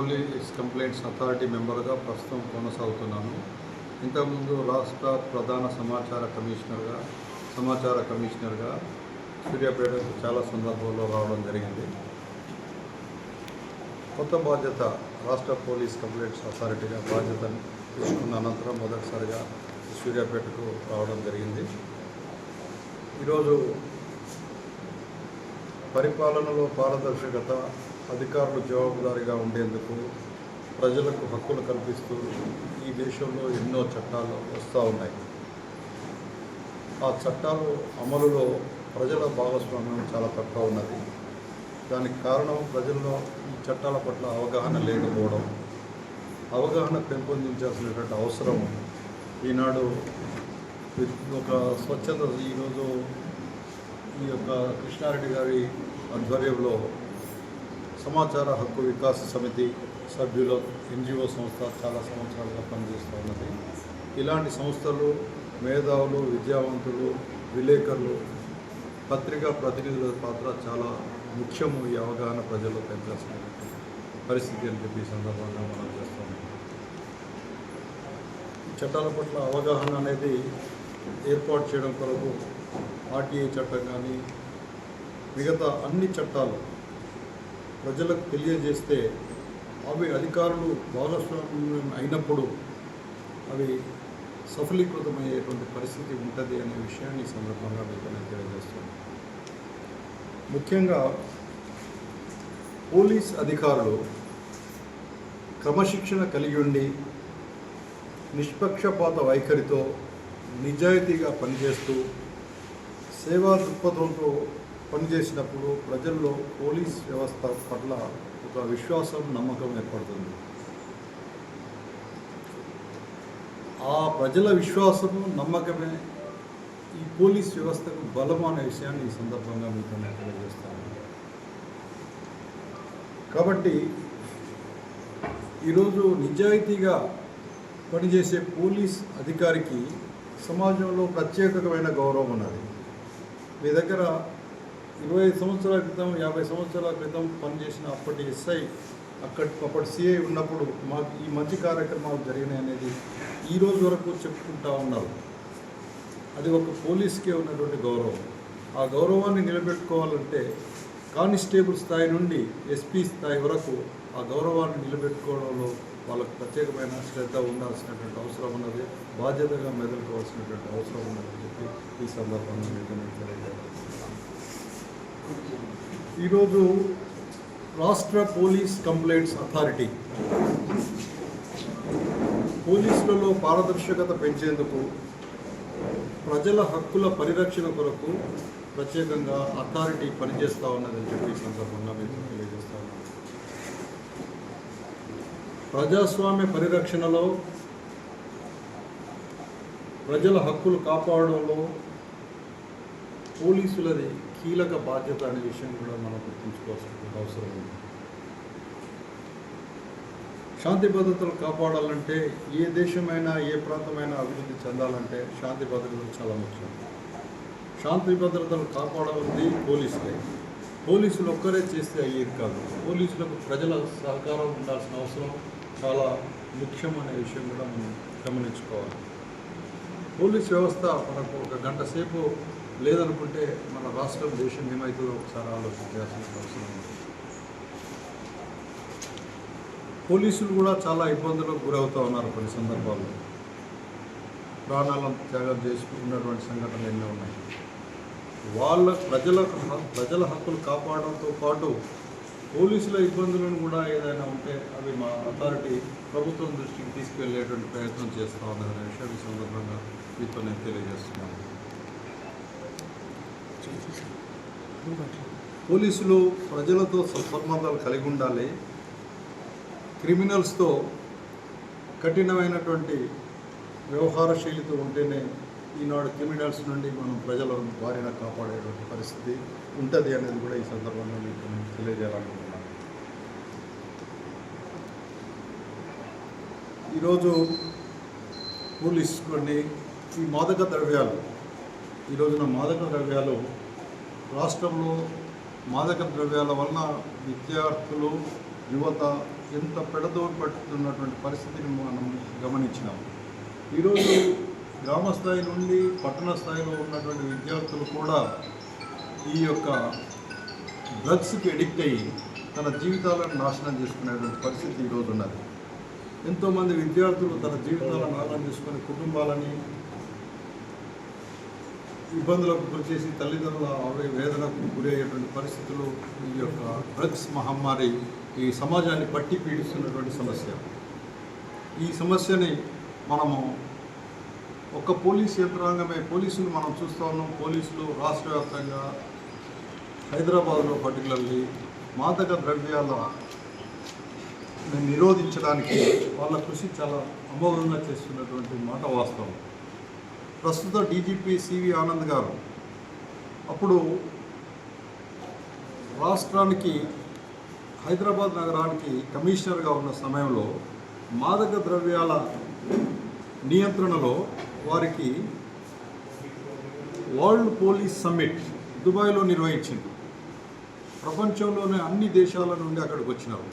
Police complaints authority మెంబర్గా ప్రస్తుతం కొనసాగుతున్నాను. ఇంతకుముందు రాష్ట్ర ప్రధాన సమాచార కమిషనర్గా సూర్యాపేటకు చాలా సందర్భాల్లో రావడం జరిగింది. కొత్త బాధ్యత రాష్ట్ర పోలీస్ కంప్లైంట్స్ అథారిటీగా బాధ్యతను తీసుకున్న అనంతరం మొదటిసారిగా సూర్యాపేటకు రావడం జరిగింది. ఈరోజు పరిపాలనలో పారదర్శకత, అధికారులు జవాబుదారీగా ఉండేందుకు, ప్రజలకు హక్కులు కల్పిస్తూ ఈ దేశంలో ఎన్నో చట్టాలు వస్తూ ఉన్నాయి. ఆ చట్టాలు అమలులో ప్రజల భాగస్వామ్యం చాలా తక్కువ ఉన్నది. దానికి కారణం ప్రజల్లో ఈ చట్టాల పట్ల అవగాహన లేకపోవడం, అవగాహన పెంపొందించాల్సినటువంటి అవసరం ఈనాడు ఒక స్వచ్ఛంద ఈరోజు ఈ యొక్క కృష్ణారెడ్డి గారి ఆధ్వర్యంలో సమాచార హక్కు వికాస సమితి సభ్యుల NGO సంస్థ చాలా సంవత్సరాలుగా పనిచేస్తూ ఉన్నది. ఇలాంటి సంస్థలు, మేధావులు, విద్యావంతులు, విలేకరులు, పత్రికా ప్రతినిధుల పాత్ర చాలా ముఖ్యము. ఈ అవగాహన ప్రజల్లో పెంచాల్సిన పరిస్థితి అని చెప్పి ఈ సందర్భంగా మనం చేస్తాం. ఈ చట్టాల పట్ల అవగాహన అనేది ఏర్పాటు చేయడం కొరకు RTA చట్టం కానీ మిగతా అన్ని చట్టాలు ప్రజలకు తెలియజేస్తే అవి అధికారులు భాగస్వామ్యం అయినప్పుడు అవి సఫలీకృతమయ్యేటువంటి పరిస్థితి ఉంటుంది అనే విషయాన్ని ఈ సందర్భంగా మీకు నేను తెలియజేస్తున్నాను. ముఖ్యంగా పోలీస్ అధికారులు క్రమశిక్షణ కలిగి ఉండి నిష్పక్షపాత వైఖరితో నిజాయితీగా పనిచేస్తూ సేవా దృక్పథంతో పనిచేసినప్పుడు ప్రజల్లో పోలీస్ వ్యవస్థ పట్ల ఒక విశ్వాసం, నమ్మకం ఏర్పడుతుంది. ఆ ప్రజల విశ్వాసము, నమ్మకమే ఈ పోలీస్ వ్యవస్థకు బలం అనే విషయాన్ని ఈ సందర్భంగా మీకు నేను తెలియజేస్తాను. కాబట్టి ఈరోజు నిజాయితీగా పనిచేసే పోలీస్ అధికారికి సమాజంలో ప్రత్యేకమైన గౌరవం ఉన్నది. మీ దగ్గర 25 సంవత్సరాల క్రితం, 50 సంవత్సరాల క్రితం పనిచేసిన అప్పటి SI, అప్పటి CI ఉన్నప్పుడు మాకు ఈ మంచి కార్యక్రమాలు జరిగినాయి అనేది ఈ రోజు వరకు చెప్పుకుంటూ ఉన్నారు. అది ఒక పోలీస్కే ఉన్నటువంటి గౌరవం. ఆ గౌరవాన్ని నిలబెట్టుకోవాలంటే కానిస్టేబుల్ స్థాయి నుండి SP స్థాయి వరకు ఆ గౌరవాన్ని నిలబెట్టుకోవడంలో వాళ్ళకు ప్రత్యేకమైన శ్రద్ధ ఉండాల్సినటువంటి అవసరం ఉన్నది, బాధ్యతగా మెదలుకోవాల్సినటువంటి అవసరం ఉన్నదని చెప్పి ఈ సందర్భంగా మీకు నేను తెలియజేస్తాను. ఈరోజు రాష్ట్ర పోలీస్ కంప్లైంట్స్ అథారిటీ పోలీసులలో పారదర్శకత పెంచేందుకు, ప్రజల హక్కుల పరిరక్షణ కొరకు ప్రత్యేకంగా అథారిటీ పనిచేస్తూ ఉన్నదని చెప్పి ఈ సందర్భంగా మీకు తెలియజేస్తాను. ప్రజాస్వామ్య పరిరక్షణలో, ప్రజల హక్కులు కాపాడడంలో పోలీసులది కీలక బాధ్యత అనే విషయం కూడా మనం గుర్తుంచుకోవాల్సిన అవసరం ఉంది. శాంతి భద్రతలు కాపాడాలంటే ఏ దేశమైనా, ఏ ప్రాంతమైనా అభివృద్ధి చెందాలంటే శాంతి భద్రతలు చాలా ముఖ్యం. శాంతి భద్రతలు కాపాడాలి పోలీసులే. పోలీసులు ఒక్కరే చేస్తే అయ్యేది కాదు. పోలీసులకు ప్రజల సహకారం ఉండాల్సిన అవసరం చాలా ముఖ్యం అనే విషయం కూడా మనం గమనించుకోవాలి. పోలీస్ వ్యవస్థ మనకు ఒక గంట సేపు లేదనుకుంటే మన రాష్ట్రం, దేశం ఏమవుతుందో ఒకసారి ఆలోచించాల్సిన అవసరం ఉంది. పోలీసులు కూడా చాలా ఇబ్బందులకు గురవుతూ ఉన్నారు. కొన్ని సందర్భాల్లో ప్రాణాలను త్యాగం చేసుకున్నటువంటి సంఘటనలు ఎన్నో ఉన్నాయి. వాళ్ళ ప్రజల హక్కులు కాపాడడంతో పాటు పోలీసుల ఇబ్బందులను కూడా ఏదైనా ఉంటే అవి మా అథారిటీ ప్రభుత్వం దృష్టికి తీసుకువెళ్ళేటువంటి ప్రయత్నం చేస్తూ ఉన్నదనే విషయం ఈ సందర్భంగా మీతో నేను తెలియజేస్తున్నాను. పోలీసులు ప్రజలతో సత్సంబంధాలు కలిగి ఉండాలి. క్రిమినల్స్తో కఠినమైనటువంటి వ్యవహార శైలితో ఉంటేనే ఈనాడు క్రిమినల్స్ నుండి మనం ప్రజల బారిన కాపాడేటువంటి పరిస్థితి ఉంటుంది అనేది కూడా ఈ సందర్భంగా మీకు తెలియజేయాలనుకుంటున్నాను. ఈరోజు పోలీస్ కొన్ని ఈ మాదక ద్రవ్యాలు, ఈ రోజున మాదక ద్రవ్యాలు రాష్ట్రంలో మాదక ద్రవ్యాల వలన విద్యార్థులు, యువత ఎంత పెడదోడు పట్టుతున్నటువంటి పరిస్థితిని మనం గమనించినాం. ఈరోజు గ్రామ స్థాయి నుండి పట్టణ స్థాయిలో ఉన్నటువంటి విద్యార్థులు కూడా ఈ యొక్క డ్రగ్స్కి ఎడిక్ట్ అయ్యి తన జీవితాలను నాశనం చేసుకునేటువంటి పరిస్థితి ఈరోజు ఉన్నది. ఎంతోమంది విద్యార్థులు తన జీవితాలను నాశనం చేసుకుని కుటుంబాలని ఇబ్బందులకు గురిచేసి తల్లిదండ్రుల వేదనకు గురయ్యేటువంటి పరిస్థితులు ఈ యొక్క డ్రగ్స్ మహమ్మారి ఈ సమాజాన్ని పట్టి పీడిస్తున్నటువంటి సమస్య. ఈ సమస్యని మనము ఒక్క పోలీస్ యంత్రాంగమే, పోలీసులు మనం చూస్తూ ఉన్నాం. పోలీసులు రాష్ట్ర వ్యాప్తంగా హైదరాబాద్లో పర్టికులర్లీ మాదక ద్రవ్యాల నిరోధించడానికి వాళ్ళ కృషి చాలా అమోఘంగా చేస్తున్నటువంటి మాట వాస్తవం. ప్రస్తుత డీజీపీ సివి ఆనంద్ గారు అప్పుడు రాష్ట్రానికి హైదరాబాద్ నగరానికి కమిషనర్గా ఉన్న సమయంలో మాదక ద్రవ్యాల నియంత్రణలో వారికి వరల్డ్ పోలీస్ సమ్మిట్ దుబాయ్లో నిర్వహించింది. ప్రపంచంలోనే అన్ని దేశాల నుండి అక్కడికి వచ్చినారు.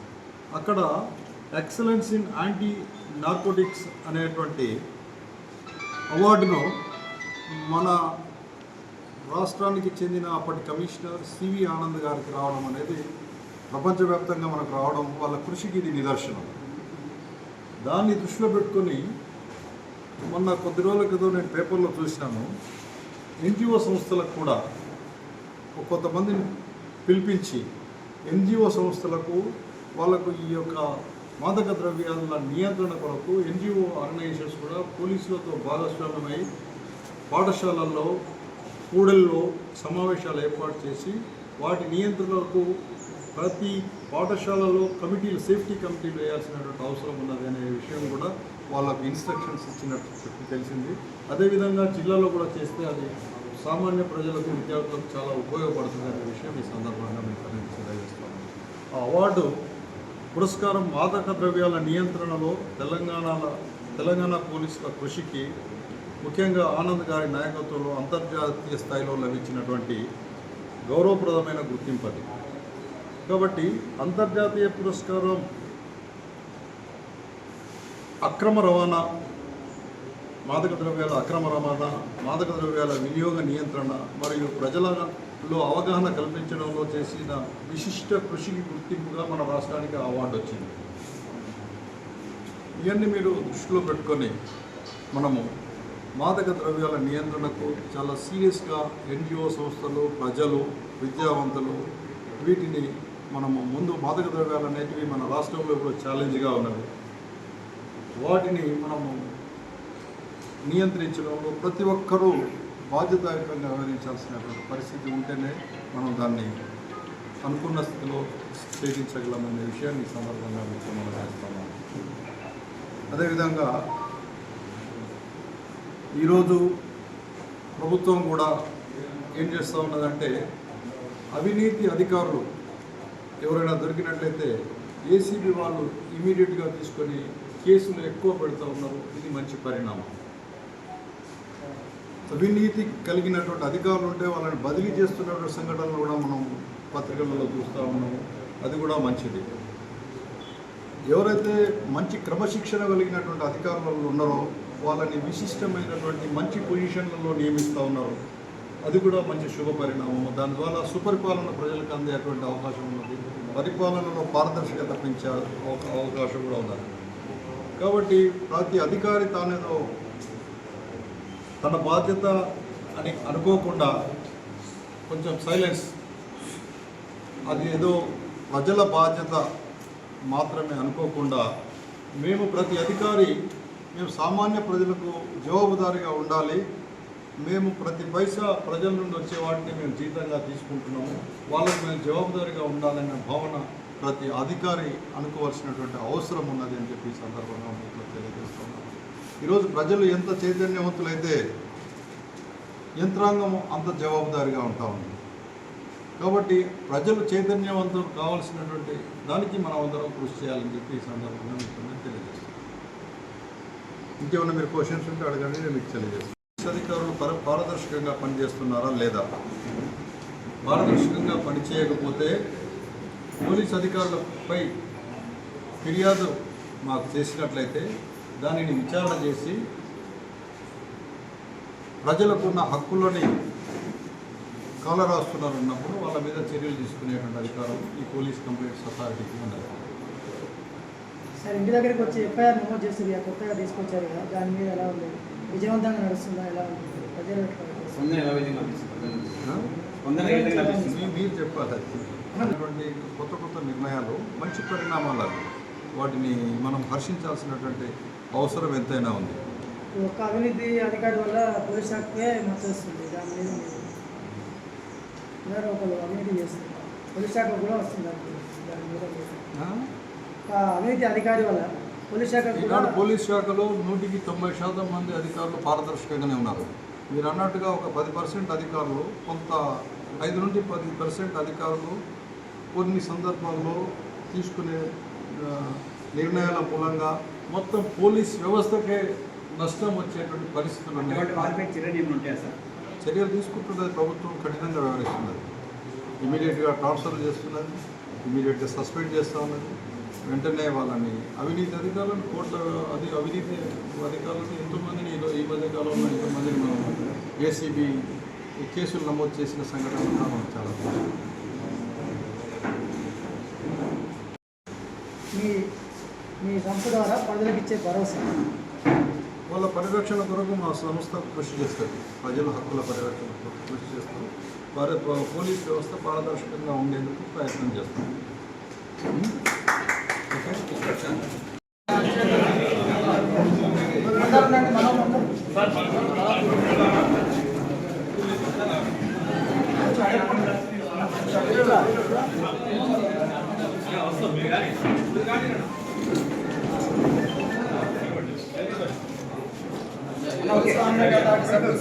అక్కడ ఎక్సలెన్స్ ఇన్ యాంటీ నార్కోటిక్స్ అనేటువంటి అవార్డును మన రాష్ట్రానికి చెందిన అప్పటి కమిషనర్ సివి ఆనంద్ గారికి రావడం అనేది ప్రపంచవ్యాప్తంగా మనకు రావడం వాళ్ళ కృషికి ఇది నిదర్శనం. దాన్ని దృష్టిలో పెట్టుకొని మొన్న కొద్ది రోజుల క్రితం నేను పేపర్లో చూసినాను, ఎన్జిఓ సంస్థలకు కూడా కొంతమందిని పిలిపించి ఎన్జిఓ సంస్థలకు వాళ్ళకు ఈ యొక్క మాదక ద్రవ్యాల నియంత్రణ కొరకు ఎన్జిఓ ఆర్గనైజేషన్స్ కూడా పోలీసులతో భాగస్వామ్యమై పాఠశాలల్లో కూడల్లో సమావేశాలు ఏర్పాటు చేసి వాటి నియంత్రణకు ప్రతి పాఠశాలలో కమిటీలు, సేఫ్టీ కమిటీలు వేయాల్సినటువంటి అవసరం ఉన్నది అనే విషయం కూడా వాళ్ళకు ఇన్స్ట్రక్షన్స్ ఇచ్చినట్టు చెప్పి తెలిసింది. అదేవిధంగా జిల్లాలో కూడా చేస్తే అది సామాన్య ప్రజలకు, విద్యార్థులకు చాలా ఉపయోగపడుతుంది అనే విషయం ఈ సందర్భంగా మీకు తెలియజేస్తాను. ఆ అవార్డు పురస్కారం మాదక ద్రవ్యాల నియంత్రణలో తెలంగాణ పోలీసుల కృషికి, ముఖ్యంగా ఆనంద్ గారి నాయకత్వంలో అంతర్జాతీయ స్థాయిలో లభించినటువంటి గౌరవప్రదమైన గుర్తింపు అది. కాబట్టి అంతర్జాతీయ పురస్కారం అక్రమ రవాణా, మాదక ద్రవ్యాల అక్రమ రవాణా, మాదక ద్రవ్యాల వినియోగ నియంత్రణ మరియు ప్రజలలో అవగాహన కల్పించడంలో చేసిన విశిష్ట కృషికి గుర్తింపుగా మన రాష్ట్రానికి అవార్డు వచ్చింది. ఇవన్నీ మీరు దృష్టిలో పెట్టుకొని మనము మాదక ద్రవ్యాల నియంత్రణకు చాలా సీరియస్గా ఎన్జిఓ సంస్థలు, ప్రజలు, విద్యావంతులు వీటిని మనము ముందు మాదక ద్రవ్యాలు అనేటివి మన రాష్ట్రంలో కూడా ఛాలెంజ్గా ఉన్నవి. వాటిని మనము నియంత్రించడంలో ప్రతి ఒక్కరూ బాధ్యతాయుతంగా వ్యవహరించాల్సినటువంటి పరిస్థితి ఉంటేనే మనం దాన్ని అనుకున్న స్థితిలో ఛేదించగలమనే విషయాన్ని ఈ సందర్భంగా మీకు మనం చేస్తున్నాం. అదేవిధంగా ఈరోజు ప్రభుత్వం కూడా ఏం చేస్తూ ఉన్నదంటే, అవినీతి అధికారులు ఎవరైనా దొరికినట్లయితే ఏసీబీ వాళ్ళు ఇమీడియట్గా తీసుకొని కేసులు ఎక్కువ పెడుతూ ఉన్నారు. ఇది మంచి పరిణామం. అవినీతి కలిగినటువంటి అధికారులు ఉంటే వాళ్ళని బదిలీ చేస్తున్నటువంటి సంఘటనలు కూడా మనం పత్రికలలో చూస్తూ ఉన్నాము. అది కూడా మంచిది. ఎవరైతే మంచి క్రమశిక్షణ కలిగినటువంటి అధికారులు ఉన్నారో వాళ్ళని విశిష్టమైనటువంటి మంచి పొజిషన్లలో నియమిస్తూ ఉన్నారు. అది కూడా మంచి శుభ పరిణామం. దాని ద్వారా సుపరిపాలన ప్రజలకు అందేటువంటి అవకాశం ఉన్నది. పరిపాలనలో పారదర్శకత పెంచే అవకాశం కూడా ఉన్నది. కాబట్టి ప్రతి అధికారి తానేదో తన బాధ్యత అని అనుకోకుండా కొంచెం సైలెన్స్, అది ఏదో ప్రజల బాధ్యత మాత్రమే అనుకోకుండా మేము ప్రతి అధికారి మేము సామాన్య ప్రజలకు జవాబుదారీగా ఉండాలి, మేము ప్రతి పైసా ప్రజల నుండి వచ్చే వాటిని మేము జీతంగా తీసుకుంటున్నాము, వాళ్ళకు మేము జవాబుదారీగా ఉండాలనే భావన ప్రతి అధికారి అనుకోవాల్సినటువంటి అవసరం ఉన్నది అని చెప్పి ఈ సందర్భంగా మీకు తెలియజేస్తున్నాను. ఈరోజు ప్రజలు ఎంత చైతన్యవంతులైతే యంత్రాంగం అంత జవాబుదారీగా ఉంటా ఉంది. కాబట్టి ప్రజలు చైతన్యవంతులు కావాల్సినటువంటి దానికి మనం అందరం కృషి చేయాలని చెప్పి ఈ సందర్భంగా మీకు తెలియజేస్తాను. ఇంకేమైనా మీరు క్వశ్చన్స్ ఉంటే అడగండి, నేను మీకు తెలియజేస్తాను. అధికారులు పారదర్శకంగా పనిచేస్తున్నారా లేదా? పారదర్శకంగా పనిచేయకపోతే పోలీస్ అధికారులపై ఫిర్యాదు మాకు చేసినట్లయితే దానిని విచారణ చేసి ప్రజలకున్న హక్కులని కాలరాస్తున్నారన్నప్పుడు వాళ్ళ మీద చర్యలు తీసుకునేటువంటి అధికారం ఈ పోలీస్ కంప్లైంట్స్ అథారిటీకి ఉన్నది. సార్ ఇంటి దగ్గరికి వచ్చి ఎఫ్ఐఆర్ నమోదు చేస్తుంది కొత్తగా తీసుకొచ్చారు కదా, దాని మీద ఎలా ఉంది? విజయవంతంగా నడుస్తుందా? ఎలా ఉంది? ప్రజలు మీరు చెప్పాలి. అటువంటి కొత్త కొత్త నిర్ణయాలు మంచి పరిణామాలు, వాటిని మనం హర్షించాల్సినటువంటి అవసరం ఎంతైనా ఉంది. ఒక్క అవినీతి అధికారి వల్ల పోలీస్ శాఖకే మద్దతు దాని మీద అందరూ ఒకరు అవినీతి చేస్తుంది, పోలీస్ శాఖ కూడా వస్తుంది దాని మీద. అవినీతి అధికారి వల్ల పోలీస్ శాఖ ఈనాడు పోలీస్ శాఖలో 100% మంది అధికారులు పారదర్శకంగానే ఉన్నారు. మీరు అన్నట్టుగా ఒక 10% అధికారులు, కొంత 5 నుండి 10% అధికారులు కొన్ని సందర్భాల్లో తీసుకునే నిర్ణయాల మూలంగా మొత్తం పోలీస్ వ్యవస్థకే నష్టం వచ్చేటువంటి పరిస్థితులు ఉన్నాయి. చర్యలు తీసుకుంటున్నది ప్రభుత్వం, కఠినంగా వ్యవహరిస్తున్నది. ఇమీడియట్గా ట్రాన్స్ఫర్ చేస్తున్నది, ఇమీడియట్గా సస్పెండ్ చేస్తూ ఉన్నది. వెంటనే వాళ్ళని అవినీతి అధికారులను అవినీతి అధికారులను ఎంతోమందిని ఈ మధ్యకాలంలో ఎంతోమందిని మనం ఏసీబీ కేసులు నమోదు చేసిన సంఘటనలు మనం చాలా మీ సంస్థ ద్వారా ప్రజలకు ఇచ్చే భరోసా, వాళ్ళ పరిరక్షణ కొరకు మా సంస్థ కృషి చేస్తుంది. ప్రజల హక్కుల పరిరక్షణ కొరకు కృషి చేస్తాం. పోలీస్ వ్యవస్థ పారదర్శకంగా ఉండేందుకు ప్రయత్నం చేస్తాం.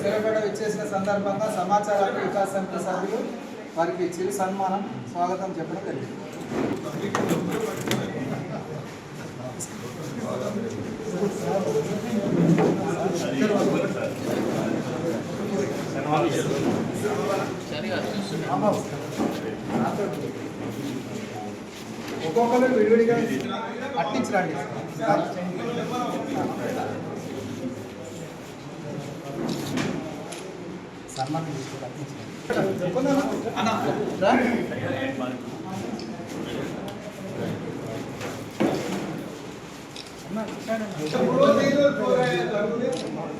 సెలవుగడ ఇచ్చేసిన సందర్భంగా సమాచార వికాస్ సమితి సభ్యులు వారికి చిరు సన్మానం స్వాగతం చెప్పడం జరిగింది. ఒక్కొక్కరు విడివిడిగా అట్టించరండి. సన్మానం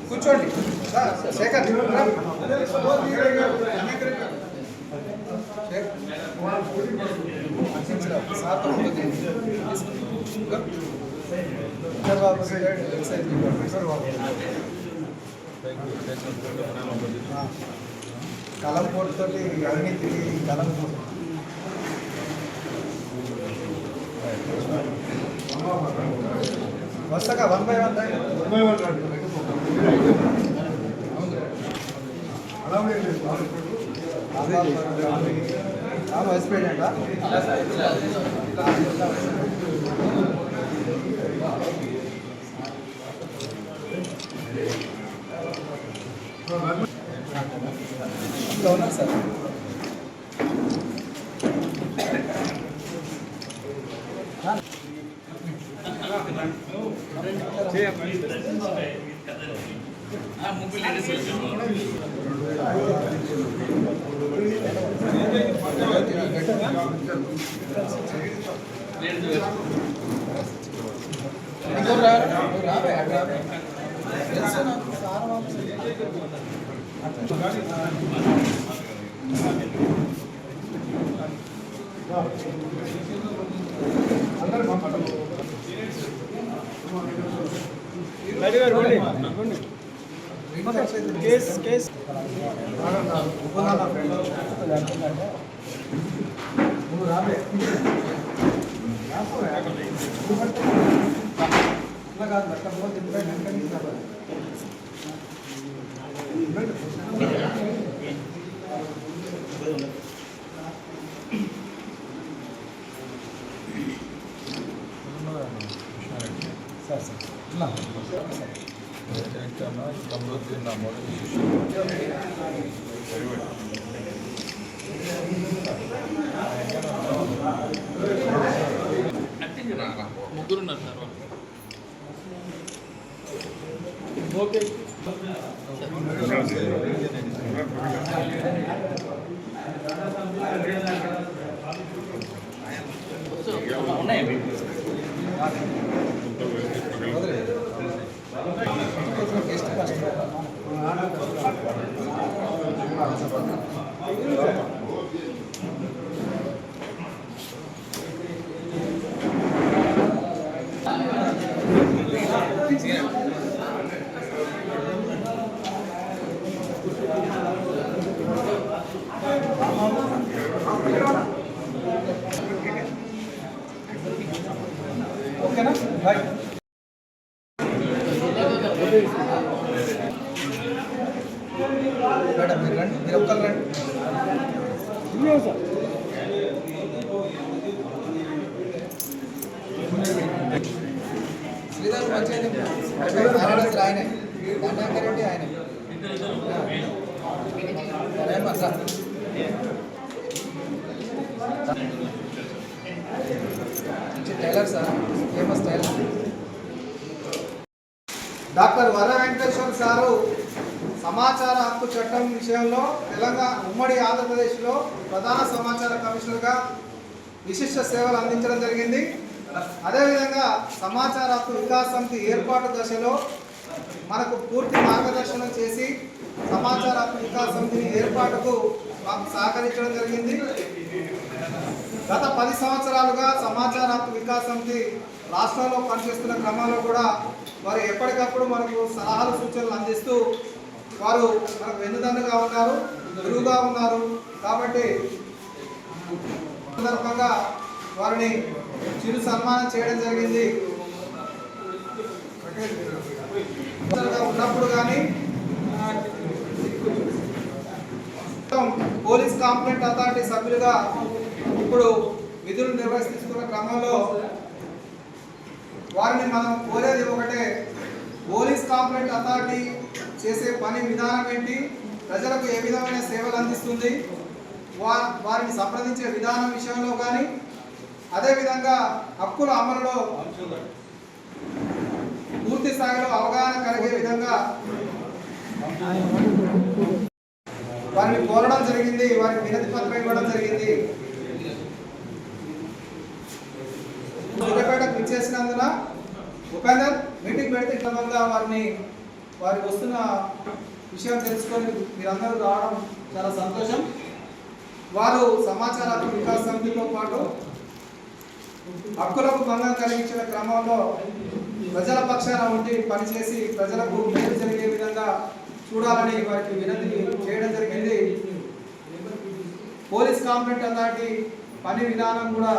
కూర్చోండి. శేఖర్ కలం పోటుతోటి అవినీతి కలం వస్తాగా 1 by 1 వైస్ ప్రెసిడెంట్ ఉన్నారు సార్. కేస్ ముగ్గురున్నారు సార్ వాళ్ళు. ఓకే ఓకేనా రైట్. మేడం మీరు రండి, మీరు ఒక్కరు రండి. శ్రీధర్ మంచిగా ఆయనే దండాకర్ రెడ్డి ఆయనే tailor sir, famous tailor. Doctor Vara Venkateshwara sir సమాచార హక్కు చట్టం విషయంలో తెలంగాణ ఉమ్మడి ఆంధ్రప్రదేశ్లో ప్రధాన సమాచార కమిషనర్గా విశిష్ట సేవలు అందించడం జరిగింది. అదేవిధంగా సమాచార హక్కు వికాస సమితి ఏర్పాటు దశలో మనకు పూర్తి మార్గదర్శనం చేసి సమాచార హక్కు వికాస సమితిని ఏర్పాటుకు మాకు సహకరించడం జరిగింది. గత 10 సంవత్సరాలుగా సమాచార హక్కు వికాస సమితి రాష్ట్రంలో పనిచేస్తున్న క్రమంలో కూడా వారు ఎప్పటికప్పుడు మనకు సలహాలు సూచనలు అందిస్తూ వారు మనకు వెన్నుదన్నుగా ఉన్నారు, గురువుగా ఉన్నారు. కాబట్టి సందర్భంగా వారిని చిరు సన్మానం చేయడం జరిగింది. ఉన్నప్పుడు కానీ పోలీస్ కంప్లైంట్ అథారిటీ సభ్యులుగా ఇప్పుడు విధులు నిర్వహిస్తున్న క్రమంలో వారిని మనం కోరేది ఒకటే, పోలీస్ కంప్లైంట్ అథారిటీ చేసే పని విధానం ఏంటి, ప్రజలకు ఏ విధమైన సేవలు అందిస్తుంది, వారిని సంప్రదించే విధానం విషయంలో కానీ అదేవిధంగా హక్కుల అమలులో పూర్తి స్థాయిలో అవగాహన కలిగే విధంగా వారిని కోరడం జరిగింది. వారికి వినతి పత్రం ఇవ్వడం జరిగింది. సూర్యాపేటకు విచ్చేసినందున ఉపేందర్ మీటింగ్ పెడితే క్రమంగా వారికి వస్తున్న విషయం తెలుసుకొని మీరందరూ రావడం చాలా సంతోషం. వారు సమాచార హక్కు వికాస సమితితో పాటు హక్కులకు భంగం కలిగించిన క్రమంలో ప్రజల పక్షాన ఉండి పనిచేసి ప్రజలకు మేలు జరిగే విధంగా చూడాలని వారికి వినతి చేయడం జరిగింది. పోలీస్ కంప్లైంట్ అథారిటీ పని విధానం కూడా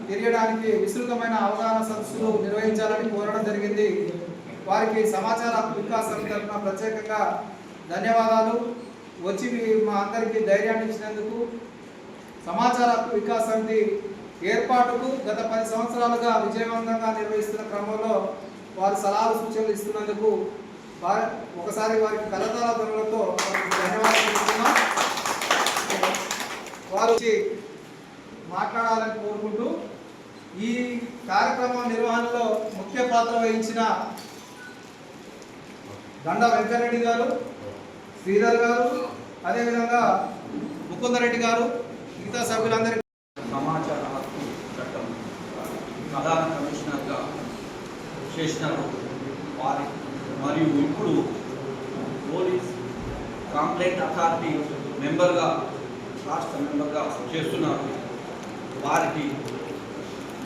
తెలియడానికి విస్తృతమైన అవగాహన సదస్సులు నిర్వహించాలని కోరడం జరిగింది. వారికి సమాచార హక్కు వికాస సమితి తరఫున ప్రత్యేకంగా ధన్యవాదాలు. వచ్చి మా అందరికీ ధైర్యాన్ని ఇచ్చినందుకు. సమాచార హక్కు వికాస సమితి ఏర్పాటుకు గత 10 సంవత్సరాలుగా విజయవంతంగా నిర్వహిస్తున్న క్రమంలో వారు సలహాలు సూచనలు ఇస్తున్నందుకు ఒకసారి వారికి కలతాల ధ్వనులతో ధన్యవాదాలు చెప్తున్నాం. వారు మాట్లాడాలని కోరుకుంటూ ఈ కార్యక్రమం నిర్వహణలో ముఖ్య పాత్ర వహించిన దండా వెంకరెడ్డి గారు, శ్రీధర్ గారు, అదేవిధంగా ముకుందరెడ్డి గారు, మిగతా సభ్యులందరికీ సమాచార హక్కు చట్టం ప్రధాన కమిషనర్గా చేసిన వారి మరియు ఇప్పుడు పోలీస్ కంప్లైంట్ అథారిటీ మెంబర్గా రాష్ట్ర మెంబర్గా చేస్తున్నారు. వారికి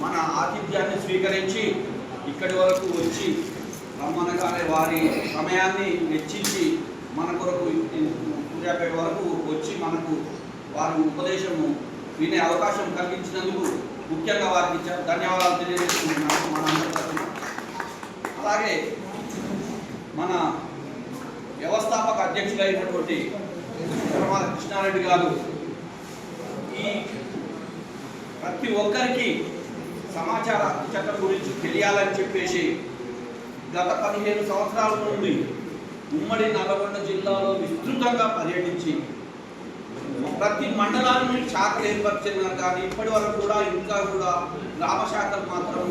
మన ఆతిథ్యాన్ని స్వీకరించి ఇక్కడి వరకు వచ్చి రమ్మనగానే వారి సమయాన్ని వెచ్చించి మన కొరకు సూర్యాపేట వరకు వచ్చి మనకు వారి ఉపదేశము వినే అవకాశం కలిగించినందుకు ముఖ్యంగా వారికి ధన్యవాదాలు తెలియజేస్తున్నాను మనందరి తరఫున. అలాగే మన వ్యవస్థాపక అధ్యక్షులైనటువంటి ప్రమాద కృష్ణారెడ్డి గారు ఈ ప్రతి ఒక్కరికి సమాచార చట్టం గురించి తెలియాలని చెప్పేసి గత 15 సంవత్సరాల నుండి ఉమ్మడి నల్గొండ జిల్లాలో విస్తృతంగా పర్యటించి ప్రతి మండలాన్ని శాఖలు ఏర్పరిచినారు. కానీ ఇప్పటి వరకు కూడా ఇంకా కూడా గ్రామ శాఖలు మాత్రం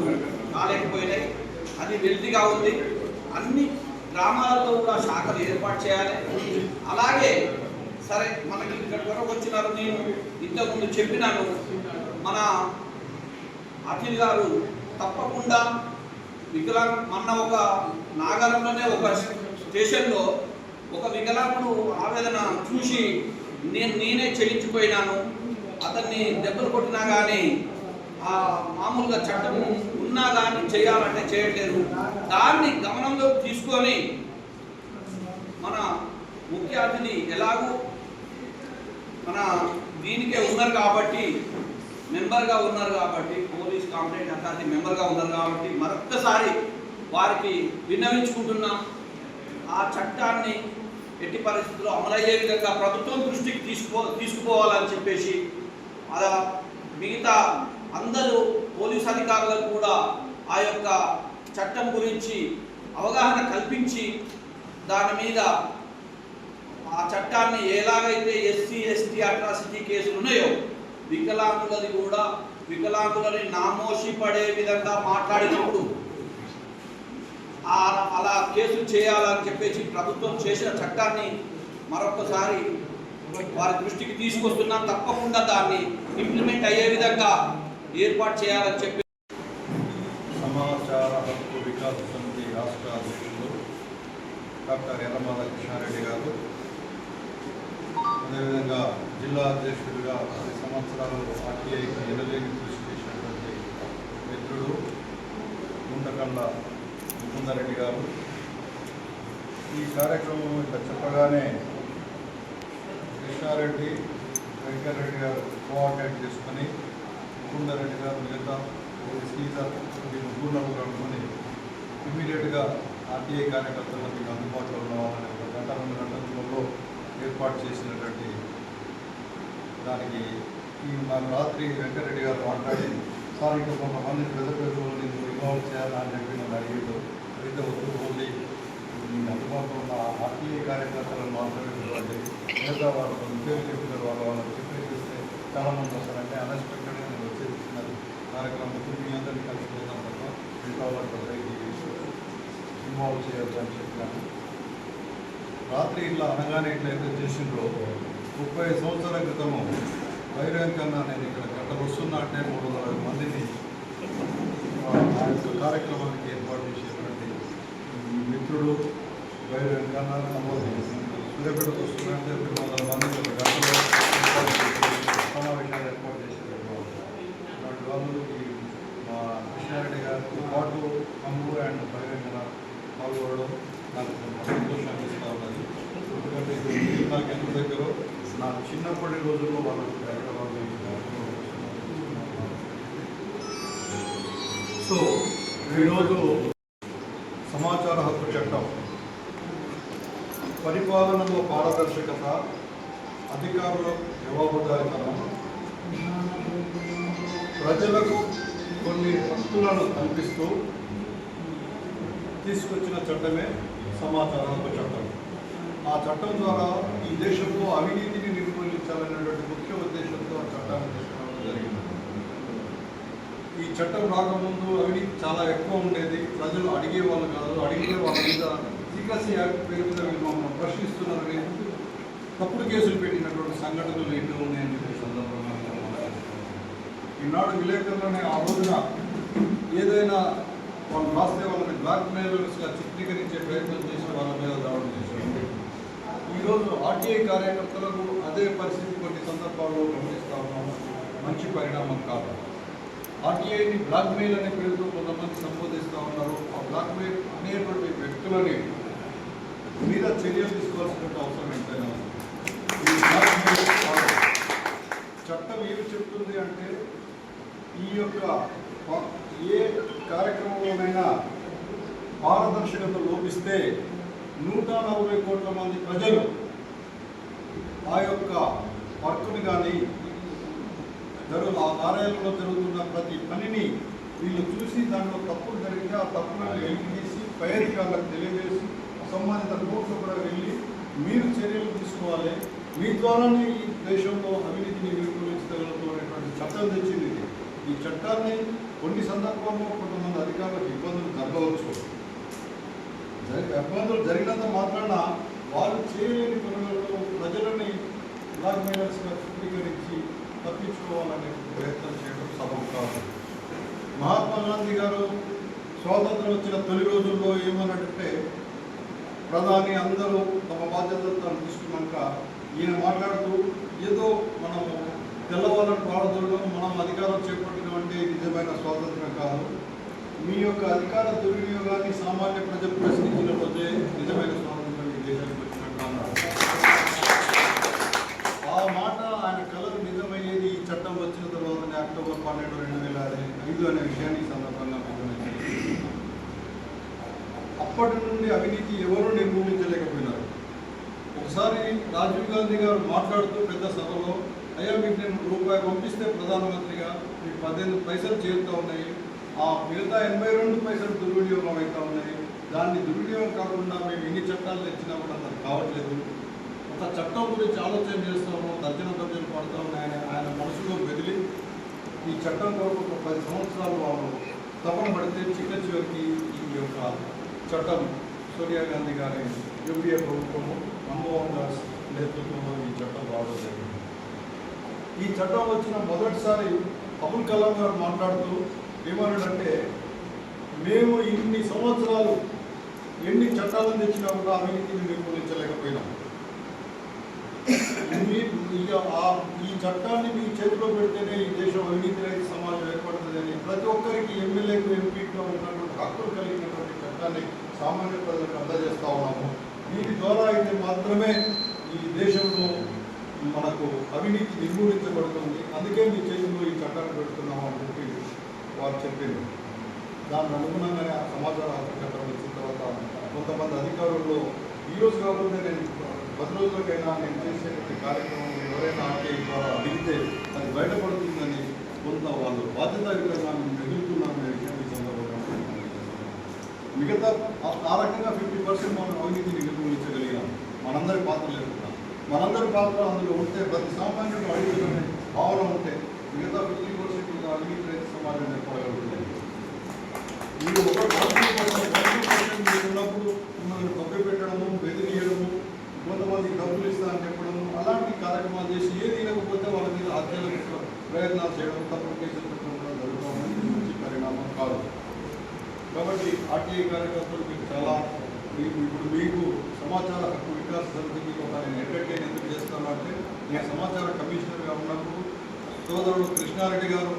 కాలేకపోయినాయి. అది వెల్తిగా ఉంది. అన్ని గ్రామాలలో కూడా శాఖలు ఏర్పాటు చేయాలి. అలాగే సరే మనకి ఇక్కడ వరకు వచ్చినారు. నేను ఇంతకుముందు చెప్పినాను, మన అఖిల్ గారు తప్పకుండా మొన్న ఒక నాగరంలోనే ఒక స్టేషన్లో ఒక వికలాంగుడు ఆవేదన చూసి నేనే చెల్లించిపోయినాను. అతన్ని దెబ్బలు కొట్టినా కానీ మామూలుగా చట్టం ఉన్నా కానీ చేయాలంటే చేయట్లేదు. దాన్ని గమనంలోకి తీసుకొని మన ముఖ్య అతిథి ఎలాగూ మన దీనికే ఉన్నారు కాబట్టి, మెంబర్గా ఉన్నారు కాబట్టి, పోలీస్ కంప్లైంట్ అథారిటీ మెంబర్గా ఉన్నారు కాబట్టి మరొక్కసారి వారికి విన్నవించుకుంటున్నాం. ఆ చట్టాన్ని ఎట్టి పరిస్థితుల్లో అమలయ్యే విధంగా ప్రభుత్వం దృష్టికి తీసుకుపోవాలని చెప్పేసి, అలా మిగతా అందరూ పోలీస్ అధికారులకు కూడా ఆ యొక్క చట్టం గురించి అవగాహన కల్పించి దాని మీద ఆ చట్టాన్ని ఎలాగైతే ఎస్సీ ఎస్టీ అట్రాసిటీ కేసులు ఉన్నాయో వికలాంగులది కూడా వికలాంగులని నామోషి పడే విధంగా మాట్లాడినప్పుడు అలా కేసులు చేయాలని చెప్పేసి ప్రభుత్వం చేసిన చట్టాన్ని మరొకసారి వారి దృష్టికి తీసుకొస్తున్నాం. తప్పకుండా దాన్ని ఇంప్లిమెంట్ అయ్యే విధంగా ఏర్పాటు చేయాలని చెప్పి సమాచార హక్కు వికాస సమితి రాష్ట్ర అధ్యక్షులు డాక్టర్ ఎర్రమాల కృష్ణారెడ్డి గారు, అదేవిధంగా జిల్లా అధ్యక్షుడిగా 10 సంవత్సరాలు ఆర్టీఐకి ఎనలేని కృషి చేసినటువంటి మిత్రుడు గుంటకండ్ల ముకుందరెడ్డి గారు. ఈ కార్యక్రమం ఇక్కడ చెప్పగానే కృష్ణారెడ్డి, వెంకటరెడ్డి గారు కోఆర్డినేట్ చేసుకొని ముకుందరెడ్డి గారు మిగతా శ్రీధర్ ఈ ముగ్గురు కనుక్కొని ఇమ్మీడియట్గా ఆర్టీఐ కార్యకర్తలు మీకు అందుబాటులో ఉన్నవాళ్ళని ఒక గంట 2 గంటలలో ఏర్పాటు చేసినటువంటి దానికి నాకు రాత్రి వెంకటరెడ్డి గారు మాట్లాడి, సార్ ఇంకా కొంతమంది పెద్ద పెద్దలు ఇన్వాల్వ్ చేయాలని చెప్పి నన్ను అడిగారు. అయితే ఓన్లీ అందుబాటులో ఉన్న ఆర్టీఐ కార్యకర్తలను మాత్రమే ఇవ్వండి, మిగతా వాళ్ళు పేరు చెప్పిన వాళ్ళని చెప్పి చేస్తే చాలామంది వస్తారంటే అన్ఎక్స్పెక్టెడ్గా నేను వచ్చేసినది కార్యక్రమం మీ అందరినీ కలిసిపోతాం తప్ప మిగతా వాళ్ళకి ఇన్వాల్వ్ చేయొద్దు అని చెప్పినాను. రాత్రి ఇట్లా అనగానే ఇట్లయితే చేసిండ్రో 30 సంవత్సరాల క్రితము వైరంకన్నా నేను ఇక్కడ గంటలు వస్తున్నా అంటే 300 మందిని ఆ యొక్క కార్యక్రమానికి ఏర్పాటు చేసేటువంటి మిత్రుడు వైరంకన్నా సూర్యాపేటకు వస్తున్నట్టే 200 మంది ఒక గంటలో సమావేశాలు ఏర్పాటు చేసేటువంటి వాళ్ళు మా కృష్ణారెడ్డి గారితో పాటు అమ్ము అండ్ వైరంకన్నా పాల్గొనడం నాకు సంతోషాన్ని ఇస్తూ ఉన్నది. ఎందుకంటే ఇది నాకు ఎంత దగ్గర నా చిన్నప్పటి రోజుల్లో వాళ్ళకి హైదరాబాద్. సో ఈరోజు సమాచార హక్కు చట్టం పరిపాలనలో పారదర్శకత, అధికారుల జవాబుదారీతనం, ప్రజలకు కొన్ని హక్కులను కల్పిస్తూ తీసుకొచ్చిన చట్టమే సమాచార హక్కు చట్టం. ఆ చట్టం ద్వారా ఈ దేశంలో అవినీతిని నిర్మూలించాలనేటువంటి ముఖ్య ఉద్దేశంతో ఆ చట్టాన్ని తీసుకురావడం జరిగింది. ఈ చట్టం రాకముందు అవినీతి చాలా ఎక్కువ ఉండేది. ప్రజలు అడిగేవాళ్ళు కాదు, అడిగే వాళ్ళ మీద సీక్రసీ యాక్ట్ పేరు మీద మమ్మల్ని ప్రశ్నిస్తున్నారని తప్పుడు కేసులు పెట్టినటువంటి సంఘటనలు ఎన్నో ఉన్నాయని చెప్పే సందర్భంగా ఈనాడు విలేకరులనే ఆ రోజున ఏదైనా వాళ్ళు రాస్తే వాళ్ళని బ్లాక్మెయిలర్స్గా చిత్రీకరించే ప్రయత్నం చేసి వాళ్ళ మీద దాడులు చేశారు. ఈరోజు ఆర్టీఐ కార్యకర్తలకు అదే పరిస్థితి కొన్ని సందర్భాల్లో గమనిస్తూ ఉన్నాము. మంచి పరిణామం కాదు. ఆర్టీఐని బ్లాక్మెయిల్ అనే పేరుతో కొంతమంది సంబోధిస్తూ ఉన్నారు. ఆ బ్లాక్మెయిల్ అనేటువంటి వ్యక్తులని మీద చర్యలు తీసుకోవాల్సిన అవసరం ఎంతైనా ఉంది. ఈ బ్లాక్మెయిల్ చట్టం ఏమి చెప్తుంది అంటే ఈ యొక్క ఏ కార్యక్రమంలోనైనా పారదర్శకత లోపిస్తే 140 కోట్ల మంది ప్రజలు ఆ యొక్క వర్క్ని కానీ ఆ కార్యాలయంలో జరుగుతున్న ప్రతి పనిని వీళ్ళు చూసి దాంట్లో తప్పులు జరిగితే ఆ తప్పులను వెలికితీసి పై అధికారులకు తెలియజేసి సంబంధిత కోర్టులు కూడా వెళ్ళి మీరు చర్యలు తీసుకోవాలి, మీ ద్వారానే ఈ దేశంలో అవినీతిని నిర్మూలించగలుగుతున్నటువంటి చట్టం తెచ్చింది. ఈ చట్టాన్ని కొన్ని సందర్భాల్లో కొంతమంది అధికారులకు ఇబ్బందులు జరగవచ్చు. ఇబ్బందులు జరిగినంత మాత్రాన వాళ్ళు చేయలేని పనులలో ప్రజలని బ్లాక్మెయిలర్స్గా చిత్రీకరించి తప్పించుకోవాలనే ప్రయత్నం చేయడం సబబు కాదు. మహాత్మా గాంధీ గారు స్వాతంత్రం వచ్చిన తొలి రోజుల్లో ఏమన్నాడంటే, ప్రధాని అందరూ తమ బాధ్యతలు తీసుకున్నాక ఈయన మాట్లాడుతూ ఏదో మనము తెల్లవాళ్ళని పాడదోళ్ళం మనం అధికారం చేపట్టినటువంటి నిజమైన స్వాతంత్రం కాదు, మీ యొక్క అధికార దుర్వినియోగాన్ని సామాన్య ప్రజలు ప్రశ్నించిన రోజే నిజమైన స్వాతంత్రం ఈ దేశానికి వచ్చినట్టు అన్నారు. ఆ మాట ఆయన కళలు నిజమయ్యేది ఈ చట్టం వచ్చిన తర్వాతనే అక్టోబర్ 12, 2005 అనే విషయాన్ని ఈ సందర్భంగా అప్పటి నుండి అవినీతి ఎవరూ నిర్మూలించలేకపోయినారు. ఒకసారి రాజీవ్ గాంధీ గారు మాట్లాడుతూ పెద్ద సభలో, అయ్యా మీకు నేను రూపాయి పంపిస్తే ప్రధానమంత్రిగా మీకు 18 పైసలు చేరుతూ ఉన్నాయి, ఆ మిగతా 82 పైసలు దుర్వినియోగం అవుతూ ఉన్నాయి, దాన్ని దుర్వినియోగం కాకుండా మేము ఎన్ని చట్టాలు తెచ్చినా కూడా అది కావట్లేదు, ఒక చట్టం గురించి ఆలోచన చేస్తాము, తర్జనలు పడుతూ ఉన్నాయని ఆయన మనసులో బెదిలి ఈ చట్టం కొరకు ఒక 10 సంవత్సరాలు వాళ్ళు తపన పడితే చివరికి ఈ యొక్క చట్టం సోనియా గాంధీ గారి యూపీఏ ప్రభుత్వము, మన్మోహన్ దాస్ నేతృత్వంలో ఈ చట్టం రావడం జరిగింది. ఈ చట్టం వచ్చిన మొదటిసారి అబుల్ కలాం గారు మాట్లాడుతూ ఏమన్నాడంటే, మేము ఇన్ని సంవత్సరాలు ఎన్ని చట్టాలను తెచ్చినా కూడా అవినీతిని నిర్మూలించలేకపోయినాం, ఈ చట్టాన్ని మీ చేతిలో పెడితేనే ఈ దేశం అవినీతి రహిత సమాజం ఏర్పడుతుందని ప్రతి ఒక్కరికి ఎమ్మెల్యేకు ఎంపీగా ఉన్నటువంటి హక్కులు కలిగినటువంటి చట్టాన్ని సామాన్య ప్రజలకు అందజేస్తూ ఉన్నాము. వీటి ద్వారా అయితే మాత్రమే ఈ దేశంలో మనకు అవినీతి నిర్మూలించబడుతుంది, అందుకే మీ చేతిలో ఈ చట్టాన్ని పెడుతున్నాము అని చెప్పి వారు చెప్పింది. దాని అనుగుణంగానే ఆ సమాచార హక్కు చట్టం వచ్చిన తర్వాత కొంతమంది అధికారుల్లో ఈరోజు కాకుండా నేను 10 రోజులకైనా నేను చేసేటువంటి కార్యక్రమం ఎవరైనా ఆర్టీఐ ద్వారా అడిగితే అది బయటపడుతుందని కొంత వాళ్ళు బాధ్యతాయుతంగా ఎదుర్కొన్నామనే విషయం ఈ సందర్భంగా మిగతా ఆ రకంగా 50% మనం అవినీతిని నిర్మూలించగలిగాం. మనందరి పాత్ర లేకుండా మనందరి పాత్ర అందులో ఉంటే, ప్రతి సామాన్యుడు అడిగిన భావన ఉంటే మిగతా 50% అవినీతి రైతు సమాజం ఏర్పడగలుగుతుంది. మీరు ఒక 20% ఉన్నప్పుడు మిమ్మల్ని తొక్కి పెట్టడము, బెదిరియడము, కొంతమందికి డబ్బులు ఇస్తా అని చెప్పడము, అలాంటి కార్యక్రమాలు చేసి ఏది ఇవ్వకపోతే వాళ్ళ మీద హత్యలకు ప్రయత్నాలు చేయడం, తప్పుడు కేసులు పెట్టడం జరుగుతామని మంచి పరిణామం కాదు. కాబట్టి ఆర్టీఐ కార్యకర్తలు మీకు చాలా ఇప్పుడు మీకు సమాచార హక్కు వికాస సమితికి ఒక నేను ఎంటర్టైన్ ఎందుకు చేస్తాను అంటే, నేను సమాచార కమిషనర్గా ఉన్నప్పుడు సోదరుడు కృష్ణారెడ్డి గారు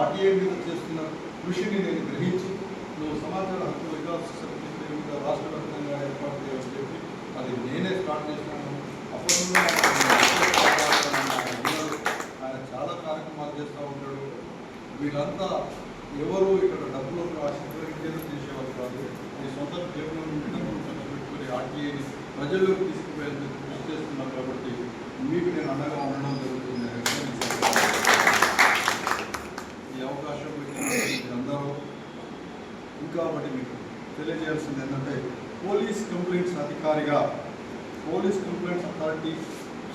ఆర్టీఐ మీద చేస్తున్న కృషిని నేను గ్రహించి, నువ్వు సమాచార హక్కు వికాస సమితి మీద రాష్ట్ర వ్యాప్తంగా ఏర్పాటు చేయాలని చెప్పి అది నేనే స్టార్ట్ చేసినాను. అప్పటి నుండి ఆయన చాలా కార్యక్రమాలు చేస్తూ ఉంటాడు. వీళ్ళంతా ఎవరు ఇక్కడ డబ్బులు ఇంకేదో చేసేవాళ్ళు కాదు, మీ సొంత జేబులో నుండి డబ్బులు ఖర్చు పెట్టుకుని ఆర్టీఐని ప్రజల్లోకి తీసుకుపోయేందుకు కృషి చేస్తున్నారు. కాబట్టి మీకు నేను అండగా ఉండడం జరుగుతుంది. ఈ అవకాశం అందరూ ఇంకా ఒకటి మీకు తెలియజేయాల్సింది ఏంటంటే, పోలీస్ కంప్లైంట్స్ అధికారిగా, పోలీస్ కంప్లైంట్స్ అథారిటీ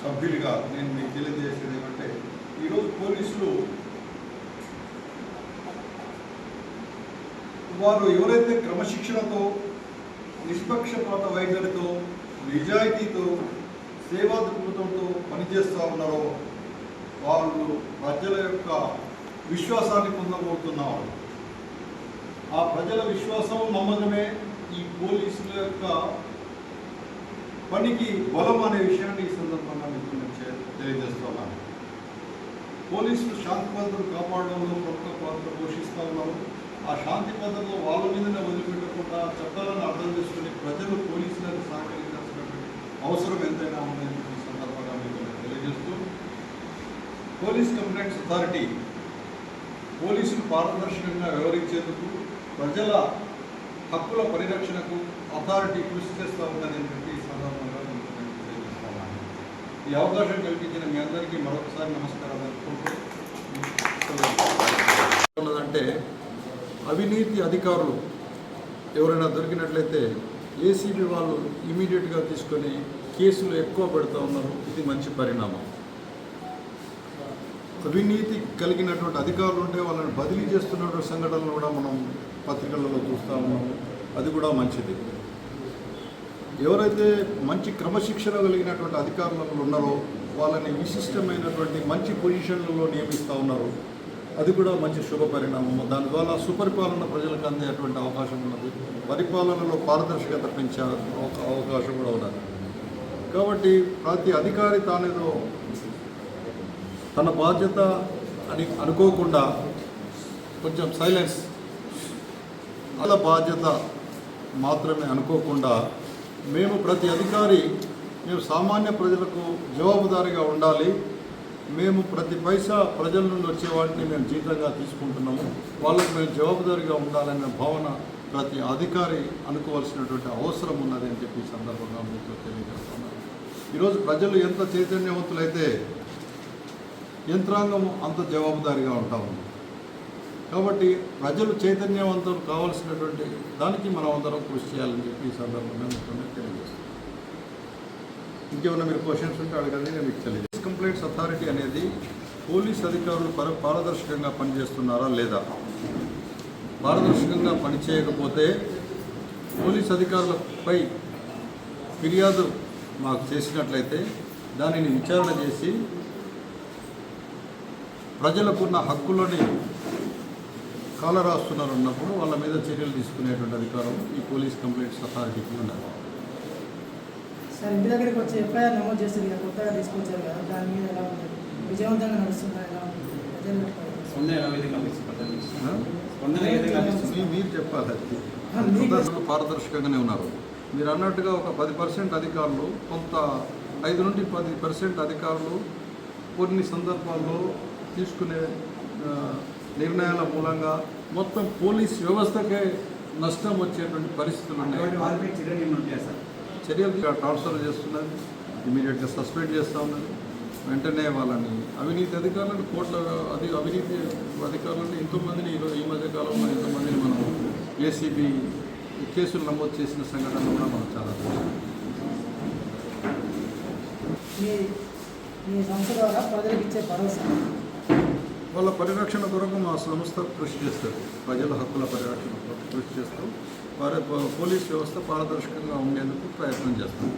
సభ్యులుగా నేను మీకు తెలియజేసేది ఏమంటే, ఈరోజు పోలీసులు వారు ఎవరైతే క్రమశిక్షణతో, నిష్పక్షపాత వైఖరితో, నిజాయితీతో, సేవా దృక్పథంతో పనిచేస్తూ ఉన్నారో వాళ్ళు ప్రజల యొక్క విశ్వాసాన్ని పొందబోతున్నారు. ఆ ప్రజల విశ్వాసం, నమ్మకమే ఈ పోలీసుల యొక్క పనికి బలం అనే విషయాన్ని ఈ సందర్భంగా మీకు తెలియజేస్తున్నాను. పోలీసులు శాంతి భద్రతలు కాపాడడంలో ప్రముఖ పాత్ర పోషిస్తూ ఉన్నారు. ఆ శాంతి భద్రతలు వాళ్ళ మీదనే వదిలిపెట్టకుండా చట్టాలను అర్థం చేసుకుని ప్రజలు పోలీసులకు సహకరించాల్సినటువంటి అవసరం ఎంతైనా ఉందని ఈ సందర్భంగా మీకు తెలియజేస్తూ, పోలీస్ కంప్లైంట్స్ అథారిటీ పోలీసులు పారదర్శకంగా వ్యవహరించేందుకు, ప్రజల హక్కుల పరిరక్షణకు అథారిటీ కృషి చేస్తూ ఉందని చెప్పి ఈ సందర్భంగా తెలియజేస్తున్నాను. ఈ అవకాశం కల్పించిన మీ అందరికీ మరొకసారి నమస్కారం తెలుపుకుంటూ, ఉన్నదంటే అవినీతి అధికారులు ఎవరైనా దొరికినట్లయితే ఏసీబీ వాళ్ళు ఇమీడియట్గా తీసుకొని కేసులు ఎక్కువ పెడుతూ ఉన్నారు. ఇది మంచి పరిణామం. అవినీతి కలిగినటువంటి అధికారులు ఉంటే వాళ్ళని బదిలీ చేస్తున్నటువంటి సంఘటనలు కూడా మనం పత్రికలలో చూస్తూ ఉన్నాము. అది కూడా మంచిది. ఎవరైతే మంచి క్రమశిక్షణ కలిగినటువంటి అధికారులు ఉన్నారో వాళ్ళని విశిష్టమైనటువంటి మంచి పొజిషన్లలో నియమిస్తూ ఉన్నారు. అది కూడా మంచి శుభ పరిణామము. దానివల్ల సుపరిపాలన ప్రజలకు అందేటువంటి అవకాశం ఉన్నది. పరిపాలనలో పారదర్శకత పెంచే అవకాశం కూడా ఉన్నది. కాబట్టి ప్రతి అధికారి తానేదో తన బాధ్యత అని అనుకోకుండా కొంచెం సైలెన్స్, వాళ్ళ బాధ్యత మాత్రమే అనుకోకుండా ప్రతి అధికారి మేము సామాన్య ప్రజలకు జవాబుదారీగా ఉండాలి, మేము ప్రతి పైసా ప్రజల నుండి వచ్చే వాటిని మేము జీతంగా తీసుకుంటున్నాము, వాళ్ళకి మేము జవాబుదారీగా ఉండాలనే భావన ప్రతి అధికారి అనుకోవాల్సినటువంటి అవసరం ఉన్నది అని చెప్పి ఈ సందర్భంగా మీకు తెలియజేస్తున్నాను. ఈరోజు ప్రజలు ఎంత చైతన్యవంతులైతే యంత్రాంగం అంత జవాబుదారీగా ఉంటా ఉంది. కాబట్టి ప్రజలు చైతన్యవంతులు కావాల్సినటువంటి దానికి మనం అందరం కృషి చేయాలని చెప్పి ఈ సందర్భంగా మీకు తెలియజేస్తాం. ఇంకేమైనా మీరు క్వశ్చన్స్ ఉంటే అడగండి, నేను మీకు తెలియజేస్తాను. కంప్లైంట్స్ అథారిటీ అనేది పోలీస్ అధికారులు పారదర్శకంగా పనిచేస్తున్నారా లేదా? పారదర్శకంగా పనిచేయకపోతే పోలీస్ అధికారులపై ఫిర్యాదు మాకు చేసినట్లయితే దానిని విచారణ చేసి ప్రజలకున్న హక్కులని కాలరాస్తున్నారు అన్నప్పుడు వాళ్ళ మీద చర్యలు తీసుకునేటువంటి అధికారం ఈ పోలీస్ కంప్లైంట్స్ అథారిటీకి ఉన్నది. సార్ ఇంటి దగ్గరికి వచ్చి ఎఫ్ఐఆర్ నమోదు చేస్తారు కదా, కొత్తగా తీసుకొచ్చారు కదా, దాని మీద ఎలా ఉంది? విజయవంతంగా నడుస్తుందా? ఎలా ఉంది? మీరు చెప్పాలి. అది పారదర్శకంగానే ఉన్నారు. మీరు అన్నట్టుగా ఒక 10% అధికారులు, కొంత 5 నుండి 10% అధికారులు కొన్ని సందర్భాల్లో తీసుకునే నిర్ణయాల మూలంగా మొత్తం పోలీస్ వ్యవస్థకే నష్టం వచ్చేటువంటి పరిస్థితులు ఉన్నాయి. చర్యలు ట్రాన్స్ఫర్ చేస్తున్నది, ఇమీడియట్గా సస్పెండ్ చేస్తూ ఉన్నది. వెంటనే వాళ్ళని అవినీతి అధికారులను అవినీతి అధికారులను ఎంతోమందిని ఈ మధ్యకాలంలో ఎంతోమందిని మనం ఏసీబీ కేసులు నమోదు చేసిన సంఘటనలు కూడా మనం చాలా మీ సంస్థ ద్వారా ప్రజలకు ఇచ్చే భరోసా, వాళ్ళ పరిరక్షణ కొరకు మా సంస్థ కృషి చేస్తారు. ప్రజల హక్కుల పరిరక్షణ కొరకు కృషి చేస్తూ వారి పోలీస్ వ్యవస్థ పారదర్శకంగా ఉండేందుకు ప్రయత్నం చేస్తాం.